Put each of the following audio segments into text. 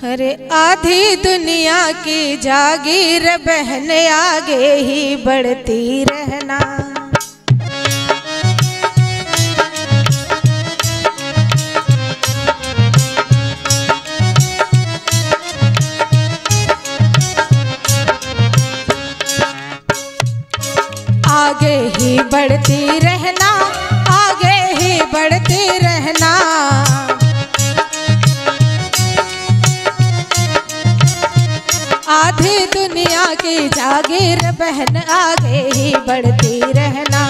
अरे आधी दुनिया की जागीर बहन आगे ही बढ़ती रहना। आगे ही बढ़ती रहना, आगे ही बढ़ती रहना। आधी दुनिया की जागीर बहन आगे ही बढ़ती रहना।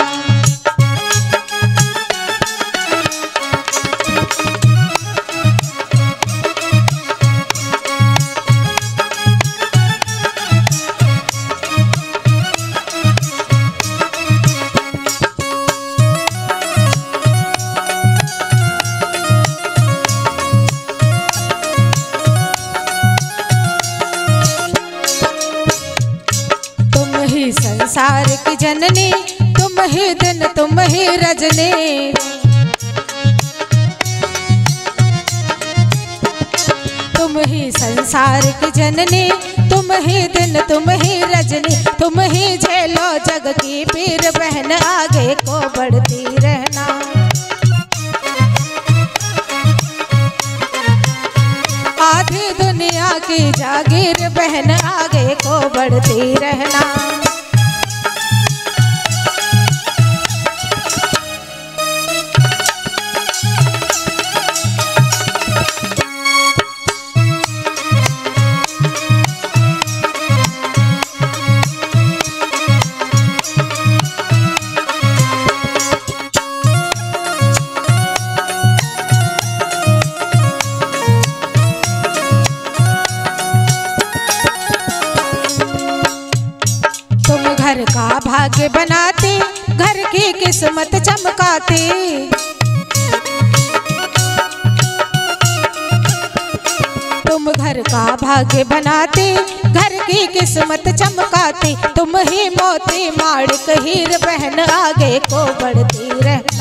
संसार की जननी तुम ही दिन तुम ही रजनी। तुम ही संसार की जननी तुम ही दिन तुम ही रजनी। तुम ही झेलो जग की पीर बहन आगे को बढ़ती रहना। आधी दुनिया की जागीर बहन आगे को बढ़ती रहना। घर का भाग्य बनाती, घर की किस्मत चमकाती। तुम घर का भाग्य बनाती, घर की किस्मत चमकाती। तुम ही मोती माणिक हीर बहन आगे को बढ़ती रहना।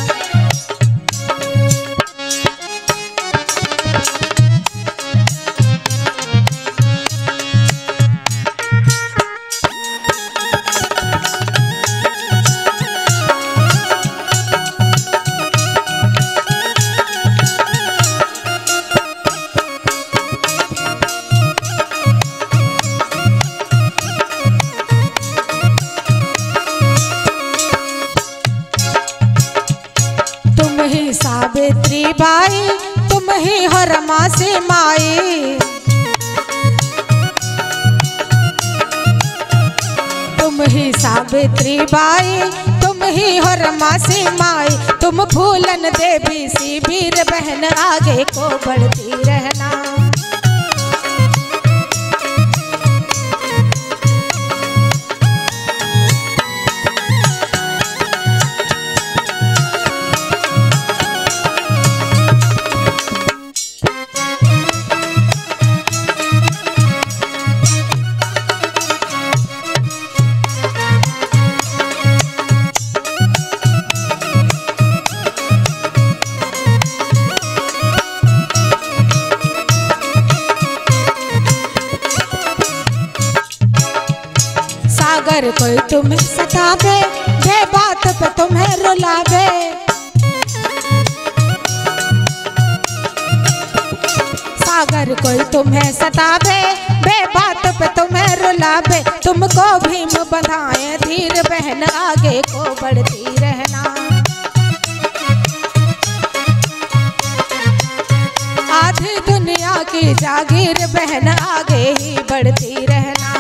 सावित्री बाई तुम ही हो रमा से माई। तुम ही सावित्री बाई तुम ही हो रमा से माई। तुम फूलन देवी सी वीर बहन आगे को बढ़ती रहना। सागर कोई तुम्हें सतावे, बे बात पे तुम्हें रुलावे। सागर कोई तुम्हें सतावे, बे बात पे तुम्हें रुलावे। तुमको भीम बंधाए धीर बहन आगे को बढ़ती रहना। आधी दुनिया की जागीर बहन आगे ही बढ़ती रहना।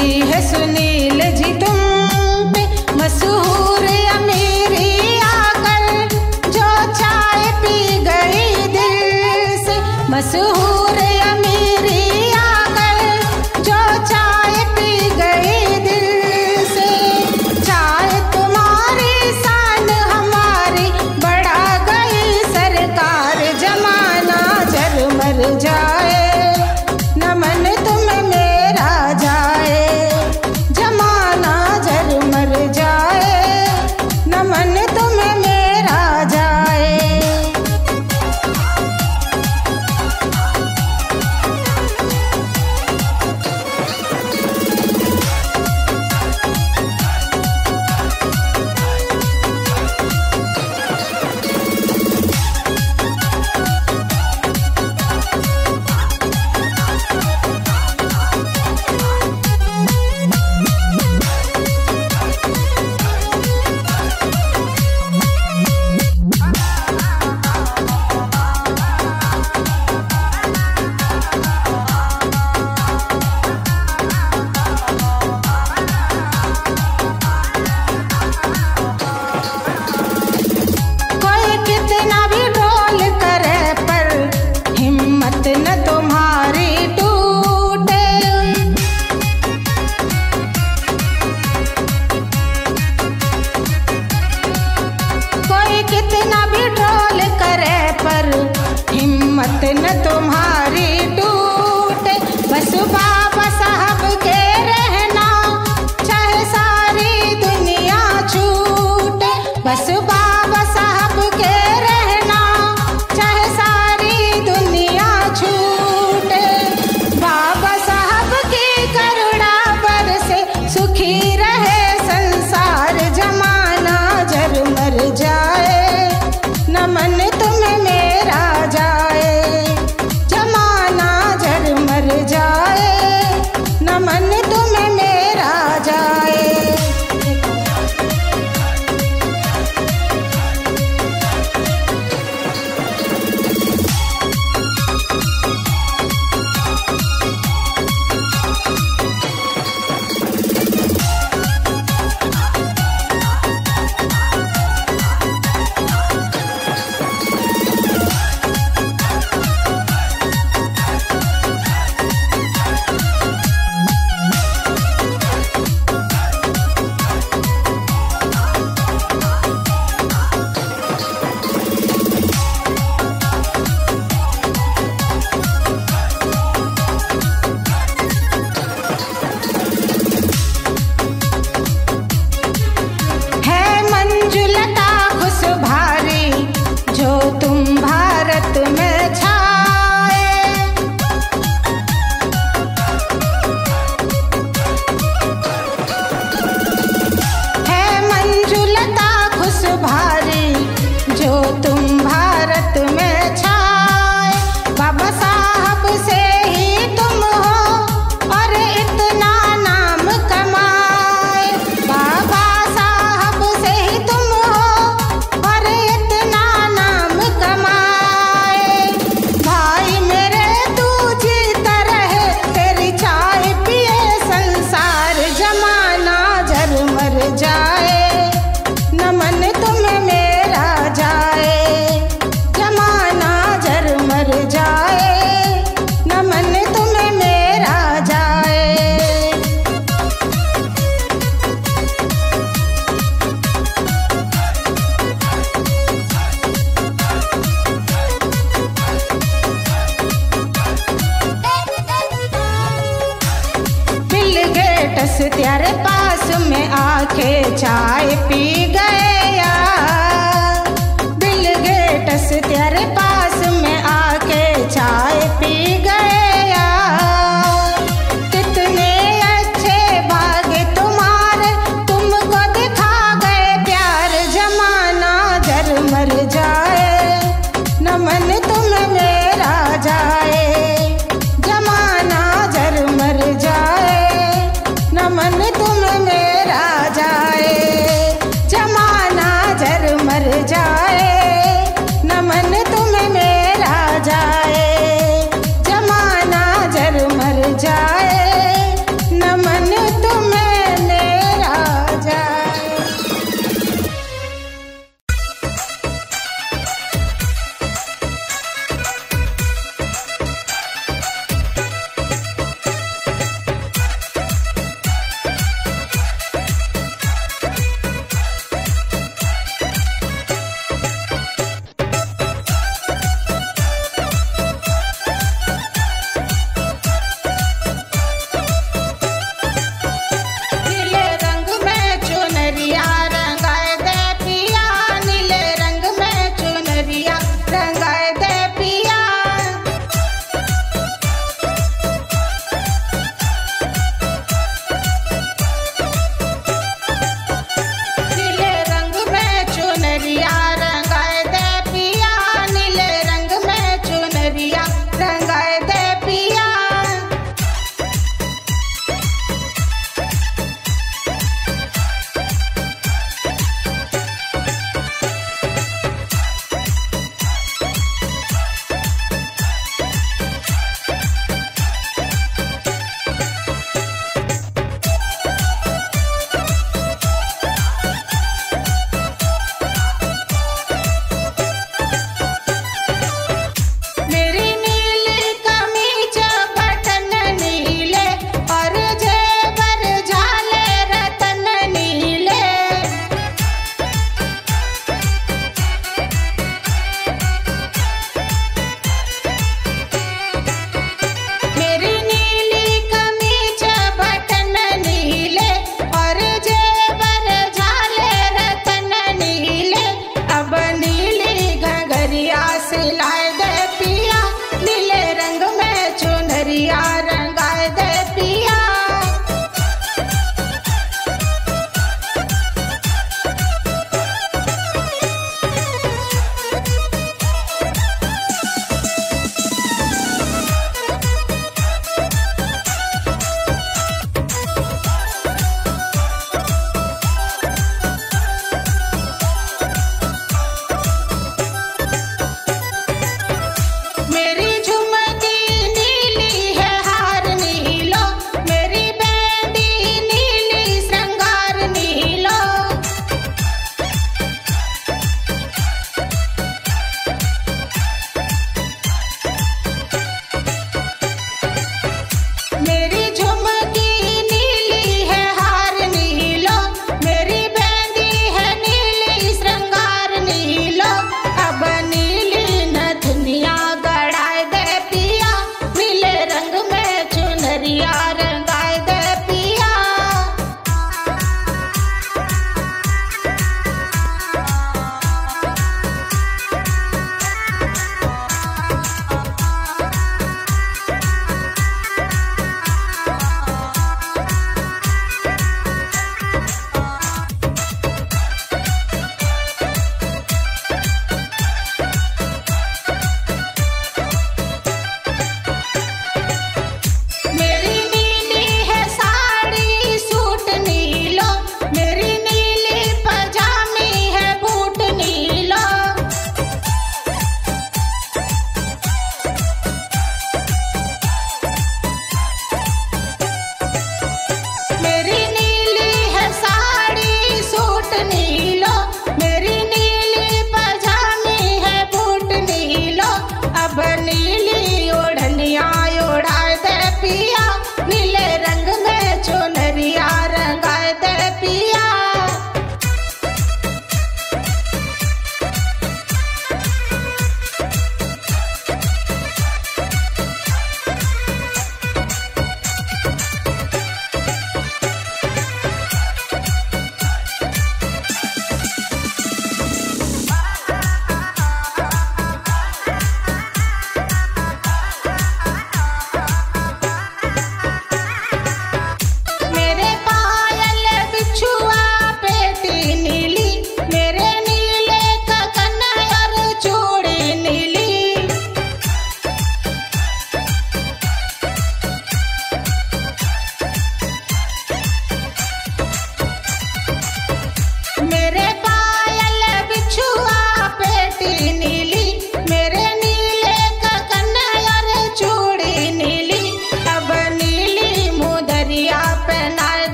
है सुनील जी तुम पे मशहूर अमीरी आकर जो चाय पी गई दिल से। मशहूर अमीरी आकर जो चाय पी गई दिल से। चाय तुम्हारी शान हमारी बढ़ा गई सरकार। जमाना झरमर जाए नमन तुम्हें मेरा जाए। जमाना झरमर जाए नमन तुम्हें मेरा जाए। न तुम्हारी टूटे। कोई कितना भी ढोल करे पर हिम्मत न तुम्हारी टूटे। बस बाबा साहब के रहना चाहे सारी दुनिया छूटे। बस बाबा साहब के रहना चाहे सारी दुनिया छूटे। बाबा साहब की करुणा बरसे सुखी रहे संसार। जमाना झरमर जाए नमन तुम्हें मेरा जाए। जमाना झरमर जाए नमन तुम्हें मेरा जाए। तेरे पास में आके चाय पी गया। बिल गेट्स तेरे पास में आके चाय पी गया। कितने अच्छे भाग्य तुम्हारे तुमको दिखा गए प्यार। जमाना झरमर जाए नमन तुम्हें मेरा जाए। जमाना झरमर जाए नमन तुम्हें मेरा जाए। जमाना तुम्हें मेरा जाए।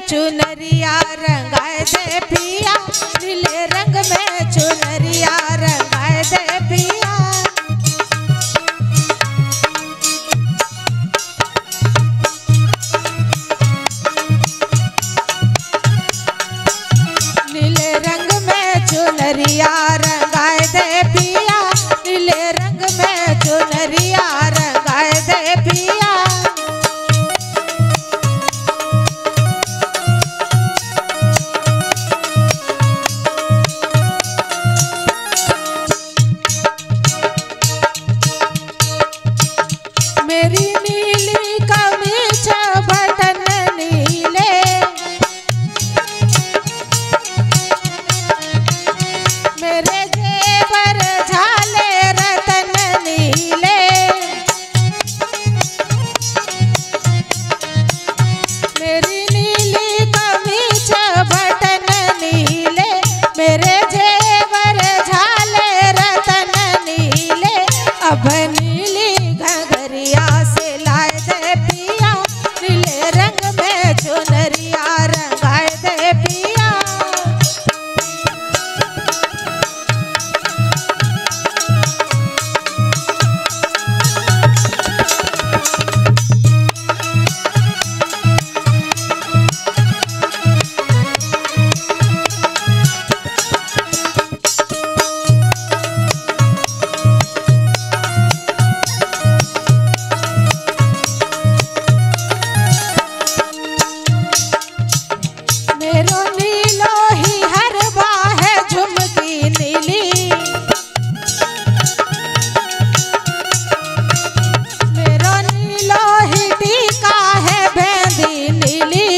चुनरिया रंगाए दे पिया, नीले रंग में चुनरिया रंगाए दे पिया। नीले रंग में चुनरिया रंगाए दे पिया, नीले रंग में चुनरिया रंगाए दे पिया। मेरी नीली कमीज बटन नीले, मेरे जेवर झाले रतन नीले, मेरी नीली कमीज बटन नीले, मेरे जेवर झाले रतन नीले। अब नीली घंघरिया से लाए दे पिया, नीले रंग में चुनरिया रंगाए दे पिया। मेरो नीलो ही हरवा है झुमकी नीली, मेरो नीलो ही टीका है बेंदी नीली,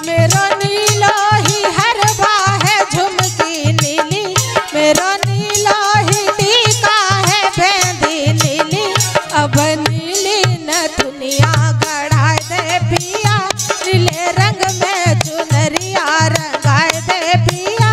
मेरो नीलो ही हरवा है झुमकी नीली, मेरो नीलो ही टीका है बेंदी नीली। अब नीली दुनिया गढ़ाए दे पिया, नीले रंग में चुनरिया रंगाए दे पिया।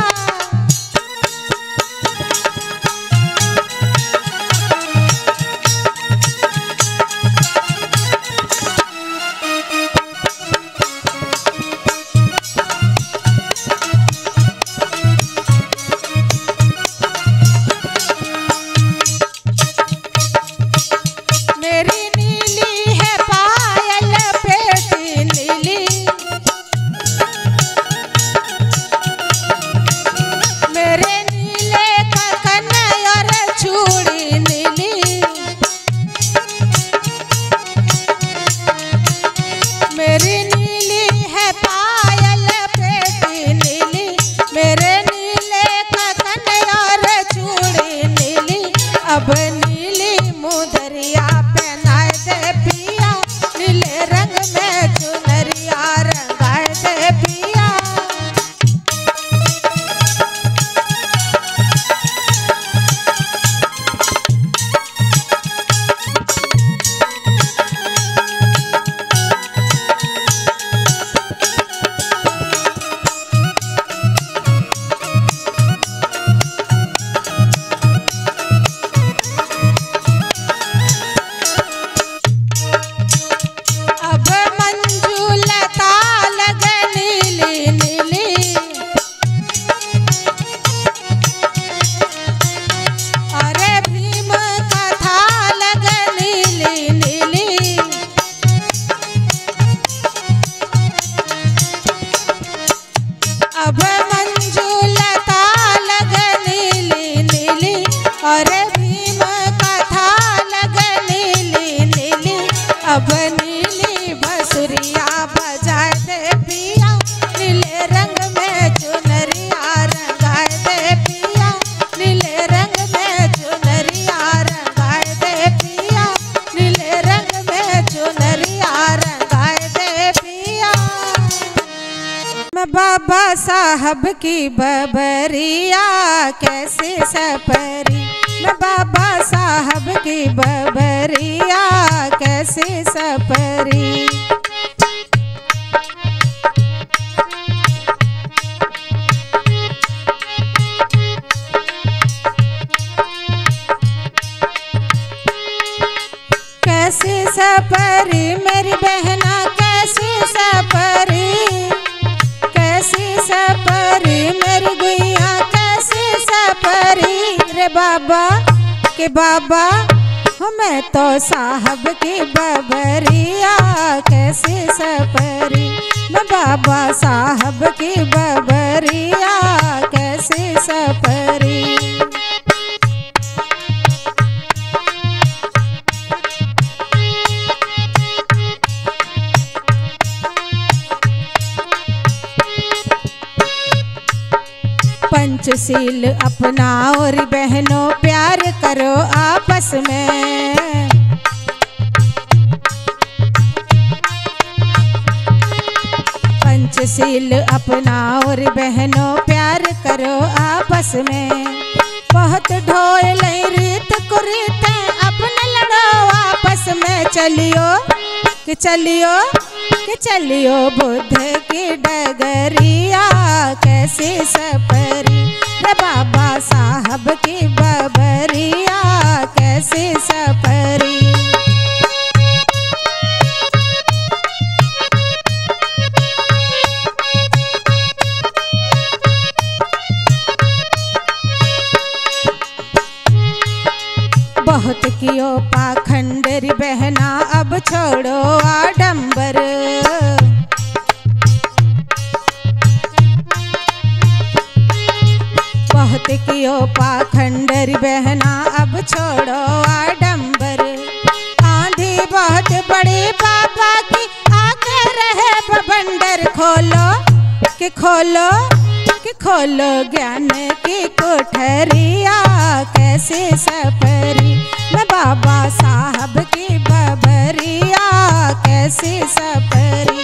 मेरी नीली है पायल पेटी नीली, मेरे नीले ककन और चूड़ी नीली, मेरी नीली है पायल पेटी नीली, मेरे नीले ककन और चूड़ी नीली। अब नीली मुदरिया पहनाए दे पिया, नीले रंग में चुनरिया रंगाए दे पिया। अब मंजुलता लग नीली नीली, अरे भीम कथा लग नीली नीली, अब मंजुलता लग नीली नीली, अरे भीम कथा लग नीली नीली। अब नीली बसुरिया बजाए दे पिया, नीले रंग में चुनरिया रंगाए दे पिया, नीले रंग में चुनरिया रंगाए दे पिया, नीले रंग में चुनरिया रंगाए दे पिया। मैं बाबा साहब की बबरिया कैसे सपरी, मैं बाबा साहब की बबरिया कैसे सपरी। कि बाबा मैं तो साहब की बबरिया कैसे सपरी, मैं बाबा साहब की बबरिया कैसे सपरी। पंचशील अपनाओ रे बहनों, प्यार करो आपस में। पंचशील अपनाओ रे बहनों, प्यार करो आपस में। बहुत ढोल रीत कुरीत अपने लड़ो आपस में। चलियो कि चलियो कि चलियो बुद्ध की डगरिया कैसे सपरी, रे बाबा साहब की बबरिया कैसे सपरी। बहुत कियो पाखंड री बहना, अब छोड़ो आडंबर। बहुत कियो पाखंड री बहना, अब छोड़ो आडंबर। आंधी बहुत बड़ी बाबा की आके रहे बबंडर। खोलो कि खोलो कि खोलो ज्ञान की कोठरिया कैसे सपरी, मैं बाबा साहब की बबरिया कैसे सपरी।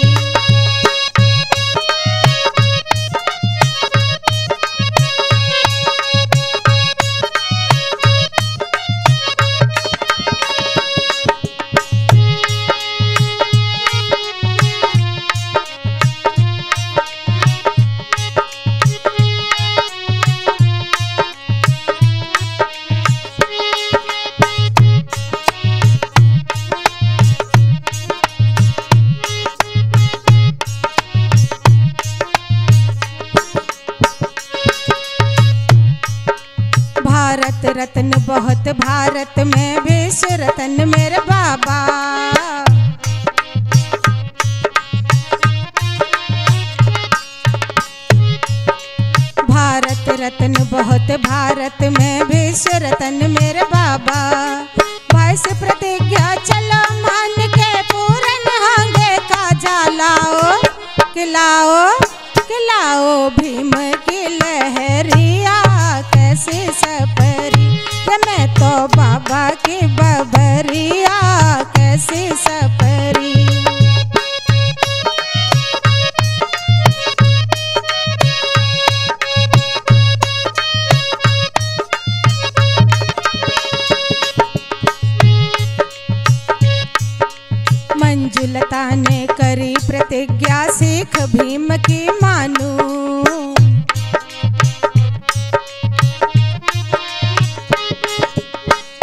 भारत रत्न बहुत भारत में विश्व रत्न मेरे बाबा। भारत रत्न बहुत भारत में विश्व रत्न मेरे बाबा। भाई से प्रतिज्ञा चलो मान के पूरन होंगे काजा। लाओ खिलाओ भीम की लहरिया कैसे सपरी, मैं तो बाबा की बबरिया कैसे सपरी। मंजुलता ने करी प्रतिज्ञा, सिख भीम की मानू।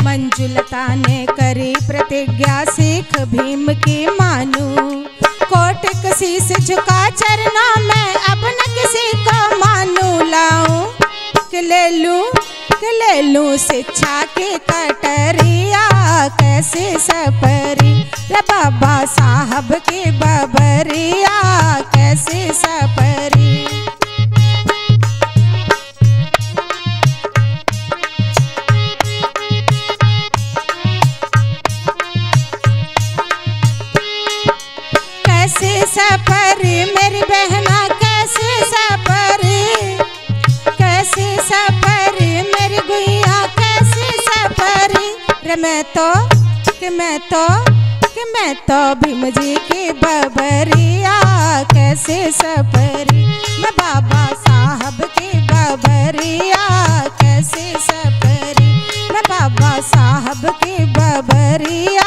मंजुलता ने करी प्रतिज्ञा, सिख भीम की मानू। कोटिक शीश झुका चरणों में, अब न किसी को मानू। लाऊं कि ले लूं शिक्षा की कटरिया कैसे सपरी, रे बाबा साहब की बबरिया कैसे सपरी। कैसे सपरी मेरी बहना कैसे सपरी, कैसे सपरी मेरी गुइया कैसे सपरी। रे मैं तो भीम जी की बबरिया कैसे सपरी, मैं बाबा साहब की बबरिया कैसे सपरी, मैं बाबा साहब की बबरिया